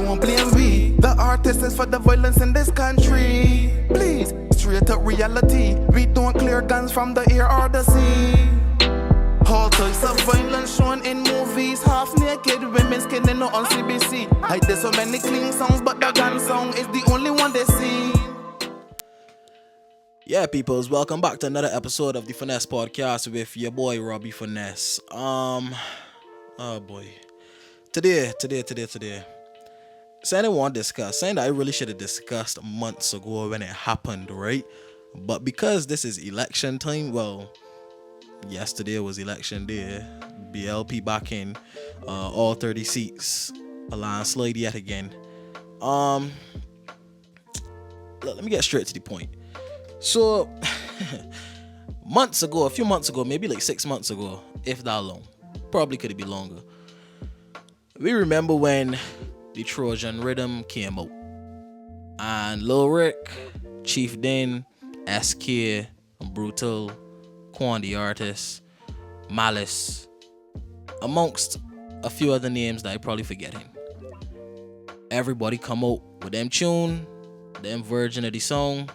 don't blame we. The artist is for the violence in this country. Please, straight up reality. We don't clear guns from the air or the sea. All types of violence shown in movies. Half naked women skinning out on CBC. I did so many clean songs, but the gun song is the only one they see. Yeah, peoples, welcome back to another episode of the Finesse Podcast with your boy Robbie Finesse. Oh boy. Today. Something I want to discuss, something that I really should have discussed months ago when it happened, right? But because this is election time, well, yesterday was election day. BLP back in, all 30 seats, a landslide yet again. Let me get straight to the point. So, a few months ago, maybe like 6 months ago, if that long, probably could it be longer. We remember when the Trojan Rhythm came out, and Lil Rick, Chiief Diin, SK, Brutal, Quan the Artist, Malice, amongst a few other names that I probably forgetting. Everybody come out with them tune, them version of the song.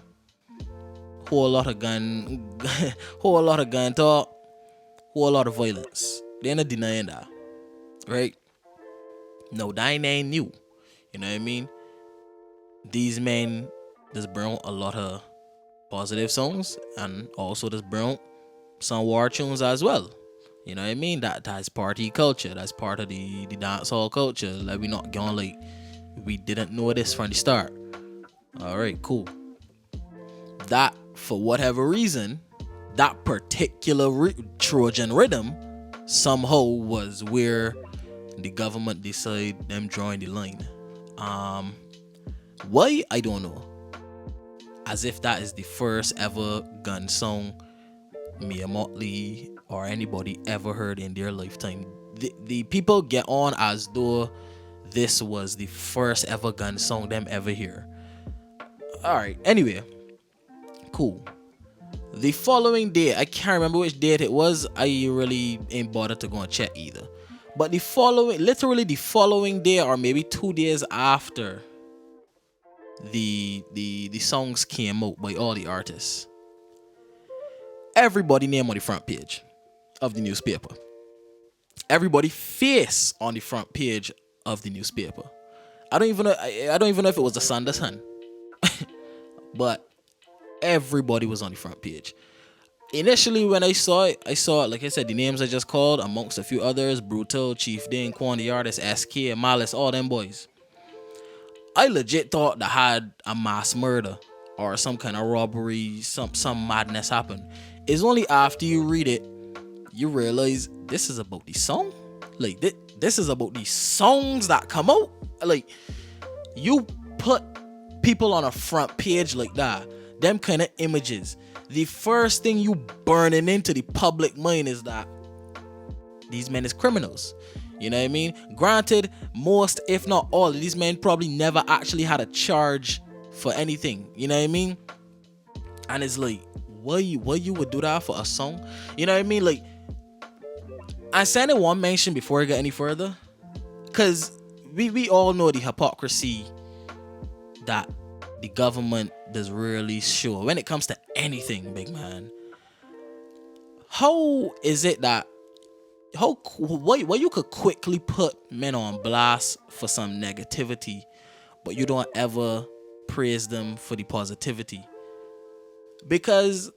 Whole lot of gun talk, whole lot of violence. They're not denying that, right? No, that ain't new. You know what I mean? These men just bring a lot of positive songs and also just bring some war tunes as well. You know what I mean? That's party culture. That's part of the dancehall culture. Like, we not going like we didn't know this from the start. All right, cool. That, for whatever reason, that particular Trojan Rhythm somehow was where the government decided them drawing the line. Why? I don't know. As if that is the first ever gun song Mia Motley or anybody ever heard in their lifetime. The people get on as though this was the first ever gun song them ever hear. Alright, anyway. Cool. The following day, I can't remember which date it was. I really ain't bothered to go and check either. But the following day, or maybe 2 days after the songs came out by all the artists, everybody name on the front page of the newspaper. Everybody face on the front page of the newspaper. I don't even know if it was the Sun, but everybody was on the front page. Initially, when I saw it, like I said, the names I just called, amongst a few others: Brutal, Chiief Diin, Quan the Artist, SK, Malice, all them boys. I legit thought that had a mass murder or some kind of robbery, some madness happened. It's only after you read it, you realize this is about the song. Like, this is about the songs that come out. Like, you put people on a front page like that, them kind of images, the first thing you burning into the public mind is that these men is criminals. You know what I mean? Granted, most, if not all, of these men probably never actually had a charge for anything. You know what I mean? And it's like, why you would do that for a song? You know what I mean? Like, I said it one mention before I get any further, because we all know the hypocrisy that the government does really show when it comes to anything, big man. How is it that why you could quickly put men on blast for some negativity, but you don't ever praise them for the positivity? Because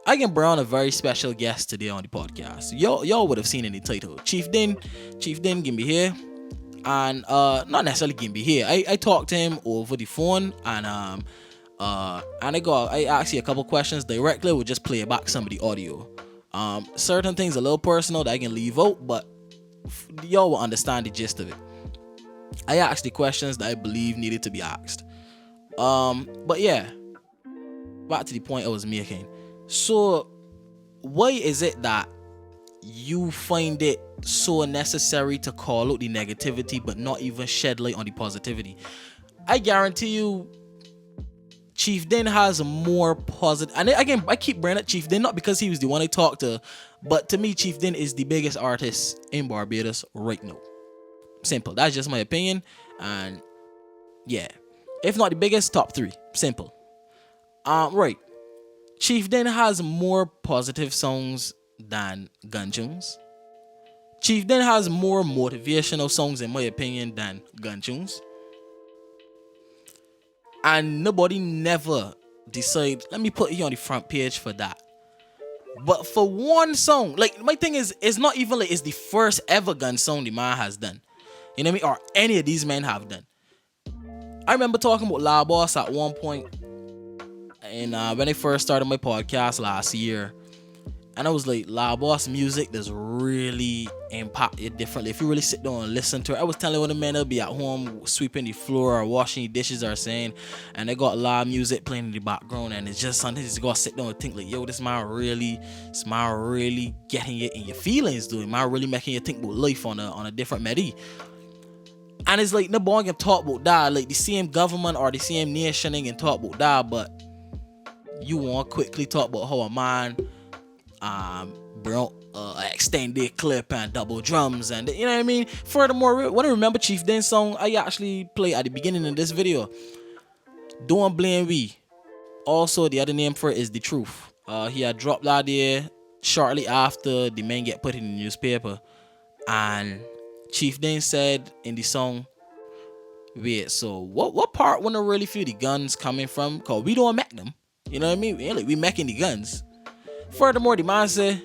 I can bring on a very special guest today on the podcast. Y'all would have seen in the title. Chiief Diin can be here. And not necessarily can be here. I talked to him over the phone, and I asked you a couple questions directly. We'll just play back some of the audio. Certain things a little personal that I can leave out, but y'all will understand the gist of it. I asked the questions that I believe needed to be asked. But yeah, back to the point I was making. So, why is it that you find it so necessary to call out the negativity but not even shed light on the positivity? I guarantee you, Chiief Diin has more positive. And again, I keep bringing up Chiief Diin not because he was the one I talked to, but to me, Chiief Diin is the biggest artist in Barbados right now. Simple. That's just my opinion. And yeah, if not the biggest, top 3. Simple. Right. Chief Diin has more positive songs than gun tunes. Chief Diin has more motivational songs, in my opinion, than gun tunes. And nobody never decide, let me put you on the front page for that. But for one song, like, my thing is, it's not even like it's the first ever gun song the man has done. You know what I mean? Or any of these men have done. I remember talking about La Boss at one point, and when I first started my podcast last year, and I was like, La Boss music does really impact it differently. If you really sit down and listen to it, I was telling one of the men, they'll be at home sweeping the floor or washing the dishes or saying, and they got loud music playing in the background, and it's just something you just gotta sit down and think like, yo, this man really getting you in your feelings, dude. Man really making you think about life on a different medi. And it's like, nobody can talk about that. Like, the same government or the same nation can talk about that, but you want to quickly talk about how a man extended clip and double drums, and you know what I mean. Furthermore, when I remember Chief Diin song, I actually play at the beginning of this video. Don't blame we. Also, the other name for it is The Truth. He had dropped that there shortly after the men get put in the newspaper, and Chief Diin said in the song, wait, so what part wanna really feel the guns coming from? Cause we don't make them. You know what I mean? We making the guns. Furthermore, the man said,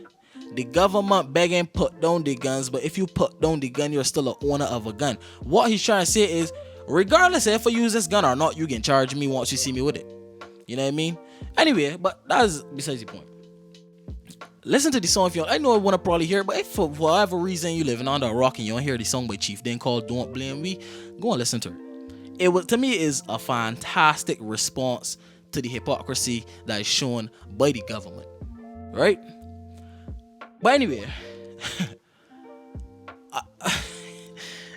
the government begging put down the guns, but if you put down the gun, you're still an owner of a gun. What he's trying to say is, regardless if I use this gun or not, you can charge me once you see me with it. You know what I mean? Anyway, but that's besides the point. Listen to the song if you want. I know I want to probably hear it, but if for whatever reason you living under a rock and you don't hear the song by Chief Diin called Don't Blame We, go and listen to it. It was, to me, is a fantastic response to the hypocrisy that is shown by the government. Right? But anyway,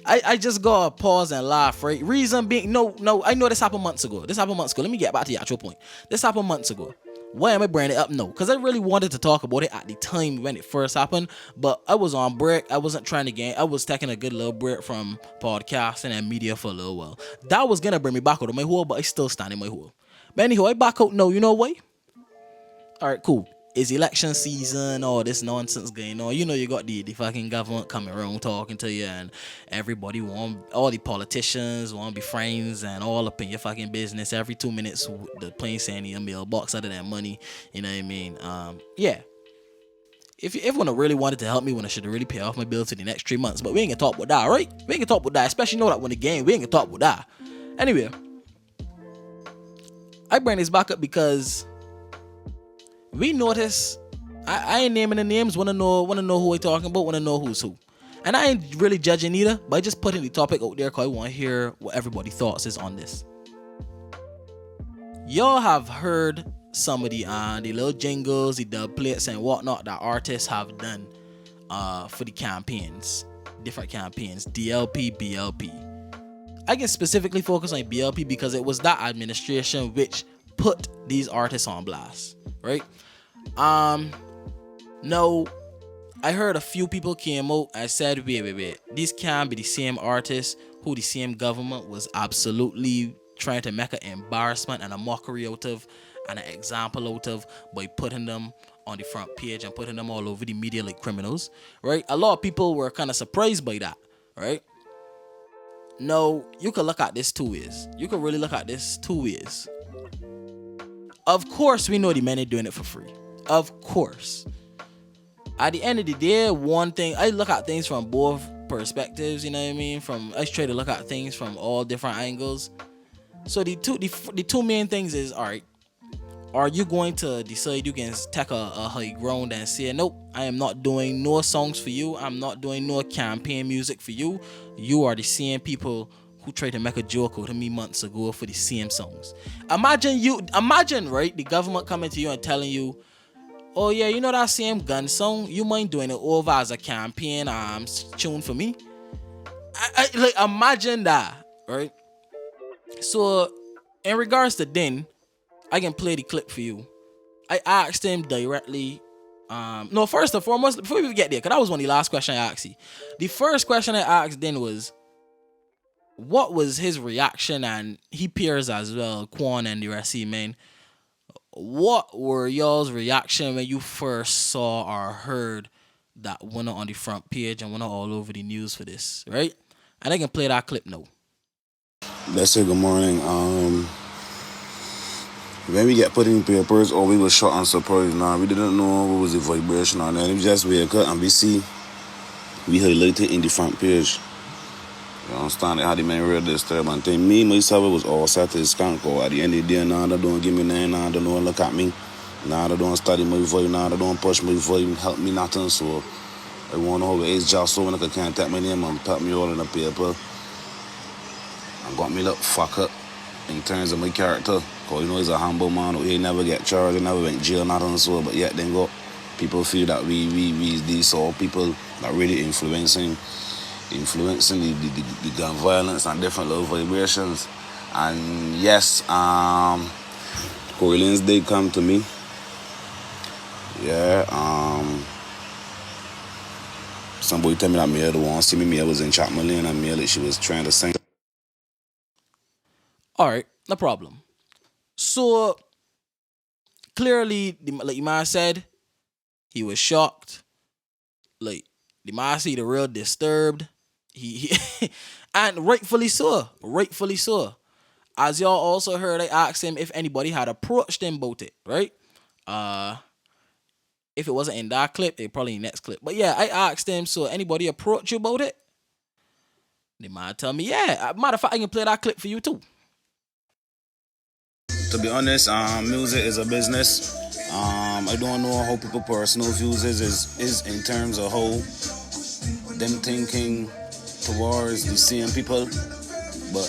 I just gotta pause and laugh, right? Reason being, no, I know this happened months ago. Let me get back to the actual point. This happened months ago. Why am I bringing it up? No, because I really wanted to talk about it at the time when it first happened, but I was on break. I wasn't trying to gain. I was taking a good little break from podcasting and media for a little while. That was gonna bring me back out of my hole, but I still stand in my hole. But anyhow, I back out. No, you know why? All right, cool. It's election season, all this nonsense going on. You know, you got the fucking government coming around talking to you, and everybody all the politicians want to be friends and all up in your fucking business. Every 2 minutes, the plane saying in your mailbox other than money. You know what I mean? Yeah. If everyone really wanted to help me when I should really pay off my bills for the next 3 months, but we ain't gonna talk about that, right? We ain't gonna talk about that, especially know that when the game, we ain't gonna talk about that. Anyway, I bring this back up because we notice, I ain't naming the names, wanna know who I talking about, wanna know who's who. And I ain't really judging either, but I just putting the topic out there because I want to hear what everybody's thoughts is on this. Y'all have heard some of the little jingles, the dub plates and whatnot that artists have done for the campaigns, different campaigns, DLP, BLP. I can specifically focus on BLP because it was that administration which put these artists on blast, right? No, I heard a few people came out and said, wait, these can't be the same artists who the same government was absolutely trying to make an embarrassment and a mockery out of and an example out of by putting them on the front page and putting them all over the media like criminals, right? A lot of people were kind of surprised by that, right? No, you can look at this two ways. You can really look at this two ways. Of course, we know the men are doing it for free. Of course. At the end of the day, one thing, I look at things from both perspectives, you know what I mean? I try to look at things from all different angles. So the two main things is, all right, are you going to decide you can take a high ground and say, nope, I am not doing no songs for you. I'm not doing no campaign music for you. You are the same people who tried to make a joke out of me months ago for the same songs. Imagine, right, the government coming to you and telling you, oh yeah, you know that same gun song? You mind doing it over as a campaign tune for me? I like, imagine that, right? So, in regards to Diin, I can play the clip for you. I asked him directly. No, first and foremost, before we get there, because that was one of the last questions I asked you. The first question I asked Diin was, what was his reaction, and he peers as well, Quan and the rest of you, man. What were y'all's reaction when you first saw or heard that went on the front page and went all over the news for this, right? And I can play that clip now. Let's say good morning. When we get put in papers, or we were shot and surprised. Now we didn't know what was the vibration, and then we just wake up and we see we highlighted in the front page. You understand? It had the main real disturbance thing. Me myself was all set to the skank. Or at the end of the day, now they don't give me nothing, now they don't look at me, now they don't study my voice, now they don't push my voice, help me nothing. So I want to know how it is just so when I can contact my name and put me all in the paper. And got me look fuck up in terms of my character. Cause you know he's a humble man. He never get charged, he never went jail, nothing so. But yet then got people feel that we these sort of people that really influencing the gun violence and different little vibrations. And yes, Corleans did come to me. Yeah, somebody tell me that Mia the one see me. Mia was in Chapman Lane and Mia she was trying to sing. All right, no problem. So clearly, like the man said, he was shocked. Like the man see the real disturbed. He and rightfully so. Rightfully so. As y'all also heard, I asked him if anybody had approached him about it, right? If it wasn't in that clip, it probably in the next clip. But yeah, I asked him, so anybody approach you about it? The man tell me, yeah. Matter of fact, I can play that clip for you too. To be honest, music is a business. I don't know how people personal views is in terms of how them thinking towards the same people. But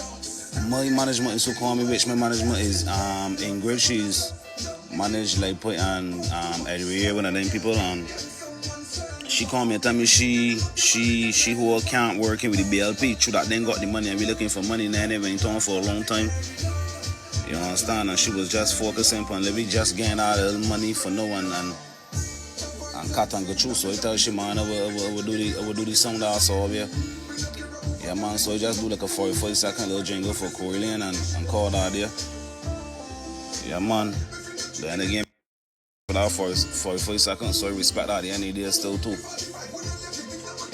my management is so call me which my management is Ingrid. She's managed like put on every one of them people, and she called me and tell me she who can't working with the BLP. True that then got the money and we looking for money now, never in town for a long time. You understand? And she was just focusing on living, just getting all the money for no one and cut and go through. So I tell she, man, I will do the song that I saw of you. Yeah, man, so I just do like a 45-second little jingle for Corlean and call that there. Yeah, man. Then again, for that 45 seconds, so I respect that at the end of the day still too.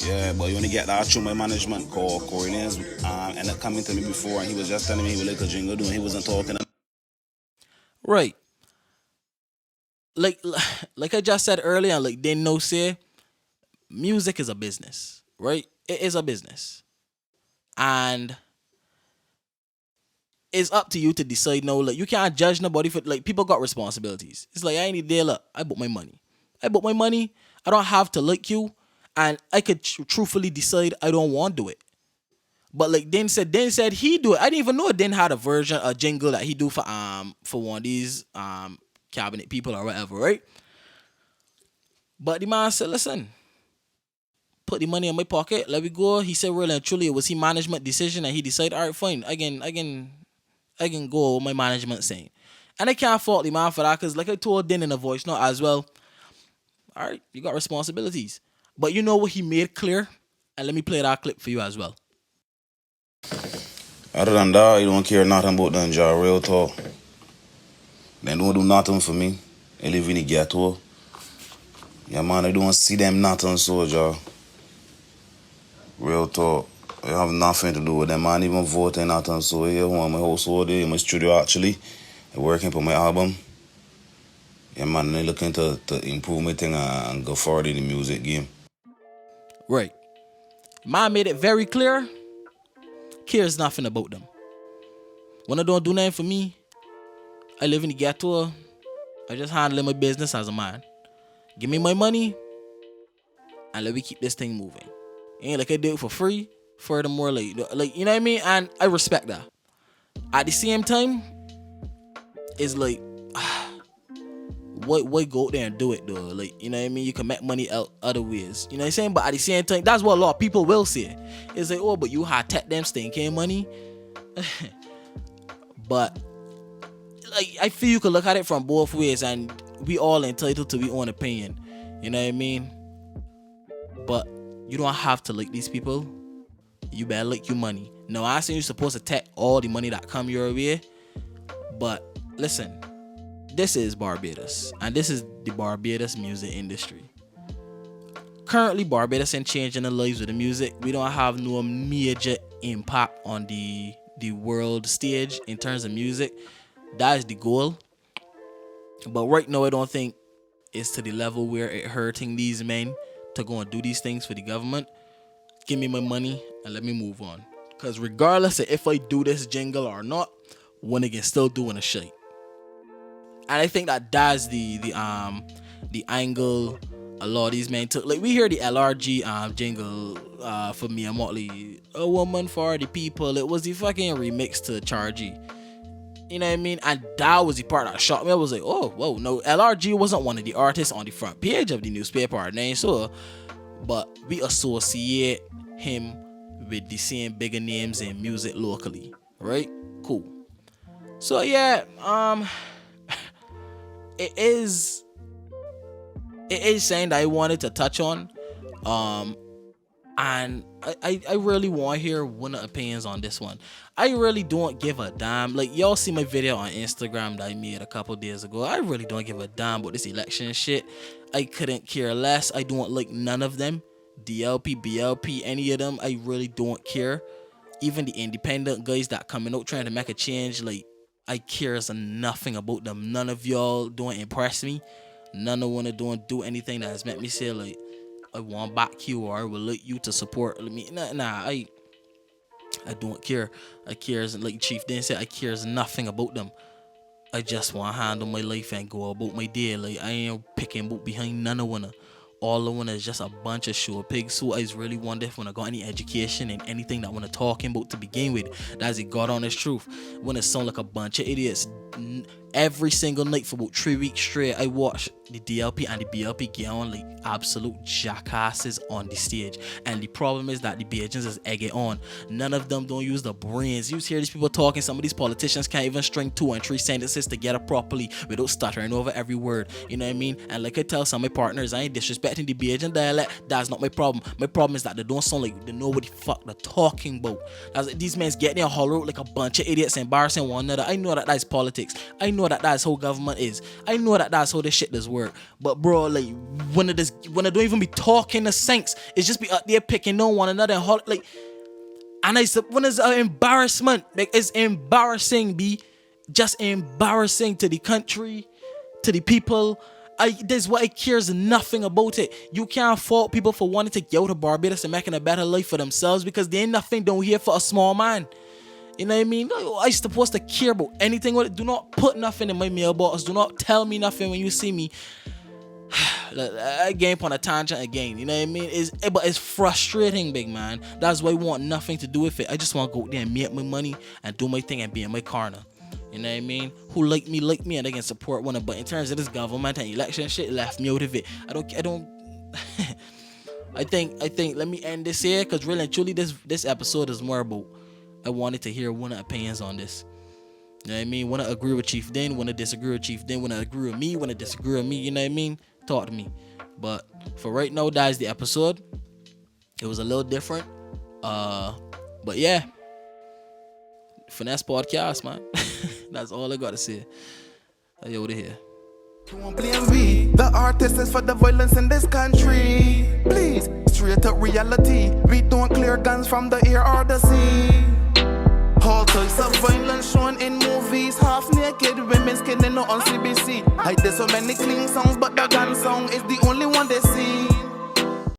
Yeah, but you only get that through my management called Corleans ended up coming to me before, and he was just telling me he would like a jingle doing. He wasn't talking. Right. Like I just said earlier, and like didn't know say, music is a business, right? It is a business. And it's up to you to decide. No, like you can't judge nobody for like people got responsibilities. It's like I ain't deal up. I bought my money. I don't have to like you, and I could truthfully decide I don't want to do it. But like Den said he do it. I didn't even know Den had a jingle that he do for one of these cabinet people or whatever, right? But the man said, listen, put the money in my pocket, let me go. He said really and truly it was his management decision, and he decided, all right, fine, I can go with my management saying. And I can't fault the man for that, because like I told Den in a voice note as well, all right, you got responsibilities. But you know what he made clear? And let me play that clip for you as well. Other than that, I don't care nothing about them, Jah, real talk. They don't do nothing for me. I live in the ghetto. Yeah, man, I don't see them nothing, so, Jah. Real talk. I have nothing to do with them, man. Even voting nothing, so here, home, my household, in my studio, actually. I'm working for my album. Yeah, man, I'm looking to improve my thing and go forward in the music game. Right. Man made it very clear. Cares nothing about them. When I don't do nothing for me, I live in the ghetto. I just handle my business as a man. Give me my money, and let me keep this thing moving. Ain't like I do it for free. Furthermore, like you know what I mean? And I respect that. At the same time, it's like, why go out there and do it though? Like, you know what I mean? You can make money out other ways. You know what I'm saying? But at the same time, that's what a lot of people will say. It's like, oh, but you had tech them stinking money. But like, I feel you can look at it from both ways, and we all entitled to our own opinion. You know what I mean? But you don't have to like these people. You better like your money. No, I saying you're supposed to take all the money that come your way. But listen, this is Barbados, and this is the Barbados music industry. Currently, Barbados ain't changing the lives with the music. We don't have no major impact on the world stage in terms of music. That is the goal. But right now, I don't think it's to the level where it hurting these men to go and do these things for the government. Give me my money and let me move on. Because regardless of if I do this jingle or not, one again still doing a shit. And I think that's the angle a lot of these men took. Like, we hear the LRG jingle for Mia Motley, A Woman for the People. It was the fucking remix to Chargy. You know what I mean? And that was the part that shocked me. I was like, oh, whoa, no, LRG wasn't one of the artists on the front page of the newspaper name, so, but we associate him with the same bigger names in music locally, right? Cool. So yeah, it is something that I wanted to touch on, and I really want to hear one of the opinions on this one. I really don't give a damn. Like, y'all see my video on Instagram that I made a couple days ago. I really don't give a damn about this election shit. I couldn't care less. I don't like none of them. DLP, BLP, any of them. I really don't care. Even the independent guys that coming out trying to make a change, like, I cares nothing about them. None of y'all don't impress me. None of wanna don't do anything that has made me say, like, I want back you or I will like you to support me. Nah, I don't care. I cares, like Chief Diin said, I cares nothing about them. I just want to handle my life and go about my day. Like, I ain't picking about behind none of one. All I want is just a bunch of show pigs. So I really wonder if when I got any education and anything that I want to talking about to begin with, that's it, God honest truth. When it sound like a bunch of idiots. Every single night for about 3 weeks straight, I watch the DLP and the BLP get on like absolute jackasses on the stage. And the problem is that the Bajans is egging on. None of them don't use the brains. You hear these people talking, some of these politicians can't even string 2 and 3 sentences together properly without stuttering over every word. You know what I mean? And like I tell some of my partners, I ain't disrespecting the Bajan dialect. That's not my problem. My problem is that they don't sound like they know what the fuck they're talking about. That's, these men getting there hollow like a bunch of idiots embarrassing one another. I know that that's politics. I know that that's how government is. I know that that's how this shit does work. But bro, like, when they don't even be talking to sense, it's just be out there picking on one another and like, and when it's an embarrassment, like, it's embarrassing, be just embarrassing to the country, to the people. That's why I cares nothing about it. You can't fault people for wanting to get out of Barbados and making a better life for themselves, because there ain't nothing down here for a small man. You know what I mean? I supposed to care about anything with it. Do not put nothing in my mailbox. Do not tell me nothing when you see me. Again, on a tangent again. You know what I mean? But it's frustrating, big man. That's why I want nothing to do with it. I just want to go there and make my money and do my thing and be in my corner. You know what I mean? Who like me, and they can support one. But in terms of this government and election shit, left me out of it. I don't. I think. Let me end this here, because really and truly, this episode is more about. I wanted to hear one of opinions on this. You know what I mean? Want to agree with Chief Diin, want to disagree with Chief Diin, want to agree with me, want to disagree with me. You know what I mean? Talk to me. But for right now, that is the episode. It was a little different. But yeah. Finesse podcast, man. That's all I got to say. I out of here. Don't blame we, the artists is for the violence in this country. Please, straight up reality. We don't clear guns from the air or the sea. All types of violence shown in movies. Half naked women skinning out on CBC. I did so many clean songs, but the gun song is the only one they see.